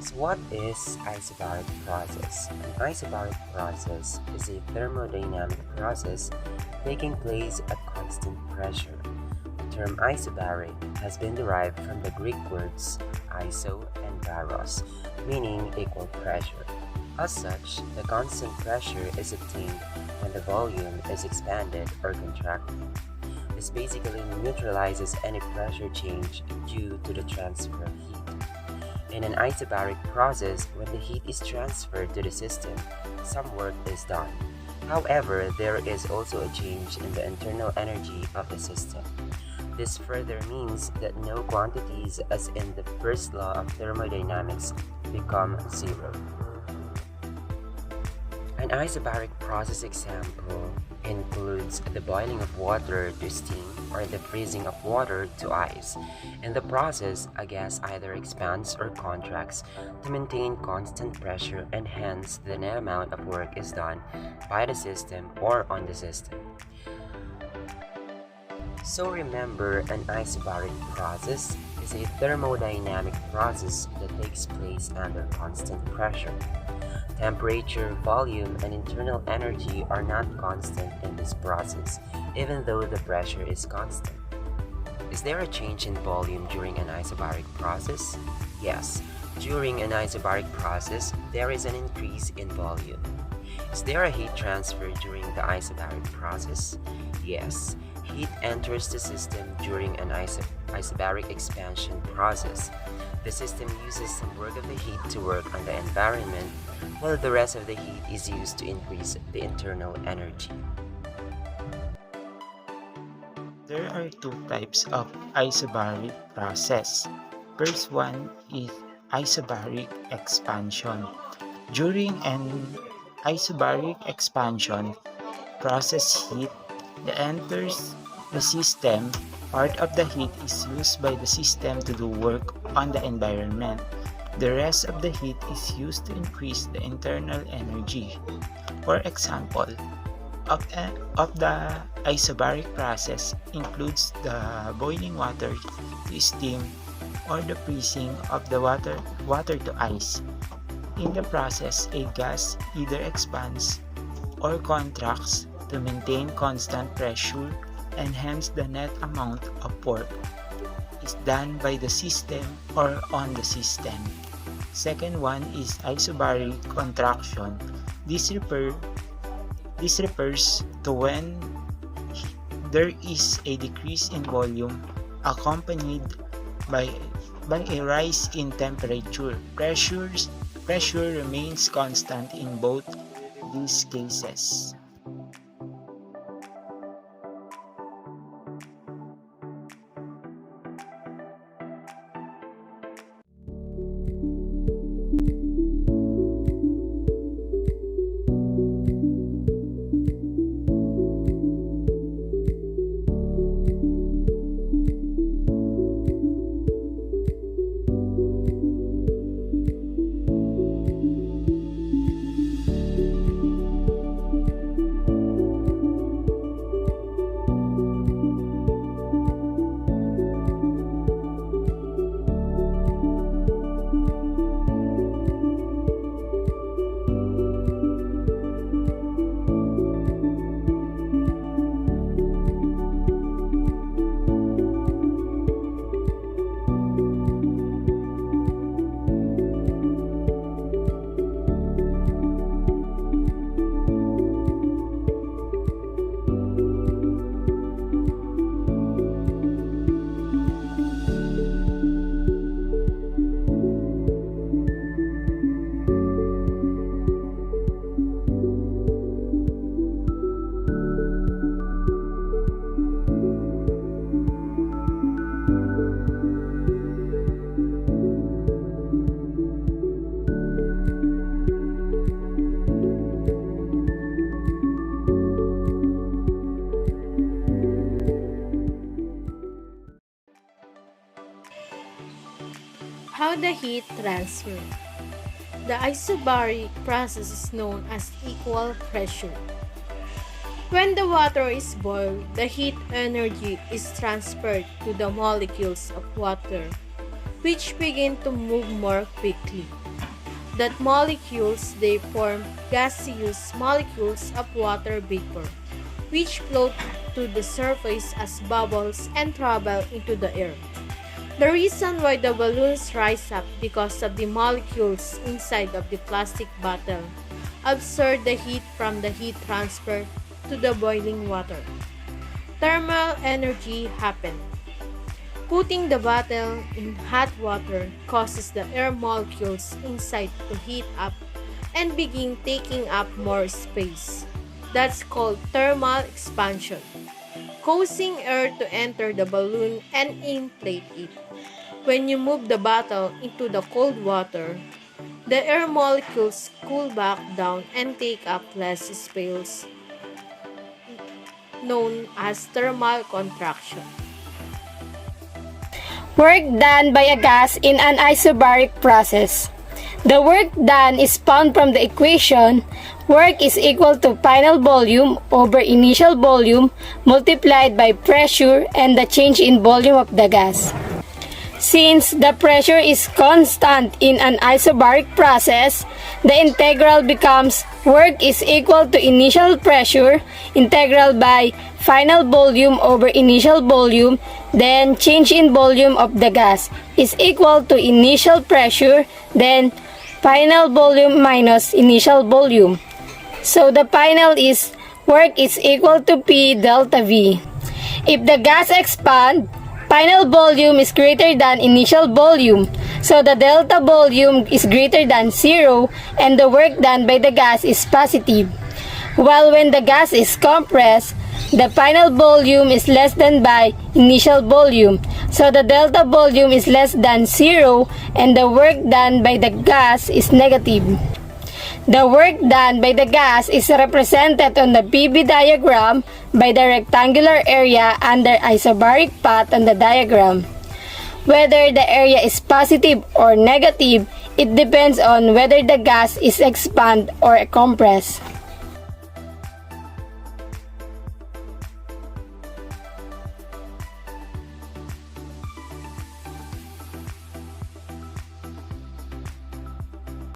So what is isobaric process? An isobaric process is a thermodynamic process taking place at constant pressure. The term isobaric has been derived from the Greek words iso and baros, meaning equal pressure. As such, the constant pressure is obtained when the volume is expanded or contracted. This basically neutralizes any pressure change due to the transfer of heat. In an isobaric process, when the heat is transferred to the system, some work is done. However, there is also a change in the internal energy of the system. This further means that no quantities, as in the first law of thermodynamics, become zero. An isobaric process example includes the boiling of water to steam or the freezing of water to ice. In the process, a gas either expands or contracts to maintain constant pressure, and hence the net amount of work is done by the system or on the system. So remember, an isobaric process is a thermodynamic process that takes place under constant pressure. Temperature, volume, and internal energy are not constant in this process, even though the pressure is constant. Is there a change in volume during an isobaric process? Yes, during an isobaric process, there is an increase in volume. Is there a heat transfer during the isobaric process? Yes, heat enters the system during an isobaric expansion process. The system uses some work of the heat to work on the environment, while the rest of the heat is used to increase the internal energy. There are two types of isobaric process. First one is isobaric expansion. During an isobaric expansion process, heat that enters the system. Part of the heat is used by the system to do work on the environment. The rest of the heat is used to increase the internal energy. For example, of the isobaric process includes the boiling water to steam or the freezing of the water to ice. In the process, a gas either expands or contracts to maintain constant pressure, and hence the net amount of work is done by the system or on the system. Second one is isobaric contraction. This refers to when there is a decrease in volume accompanied by a rise in temperature. Pressure remains constant in both these cases. How the heat transfer. The isobaric process is known as equal pressure. When the water is boiled, the heat energy is transferred to the molecules of water, which begin to move more quickly. that molecules they form gaseous molecules of water vapor, which float to the surface as bubbles and travel into the air. The reason why the balloons rise up because of the molecules inside of the plastic bottle absorb the heat from the heat transfer to the boiling water. Thermal energy happens. Putting the bottle in hot water causes the air molecules inside to heat up and begin taking up more space. That's called thermal expansion, causing air to enter the balloon and inflate it. When you move the bottle into the cold water, the air molecules cool back down and take up less space, known as thermal contraction. Work done by a gas in an isobaric process. The work done is found from the equation work is equal to final volume over initial volume multiplied by pressure and the change in volume of the gas. Since the pressure is constant in an isobaric process, the integral becomes work is equal to initial pressure integral by final volume over initial volume, then change in volume of the gas is equal to initial pressure, then final volume minus initial volume. So the final is work is equal to P delta V. If the gas expands, final volume is greater than initial volume, so the delta volume is greater than 0 and the work done by the gas is positive. While when the gas is compressed, the final volume is less than by initial volume, so the delta volume is less than 0 and the work done by the gas is negative. The work done by the gas is represented on the PV diagram by the rectangular area under isobaric path on the diagram. Whether the area is positive or negative, it depends on whether the gas is expanded or compressed.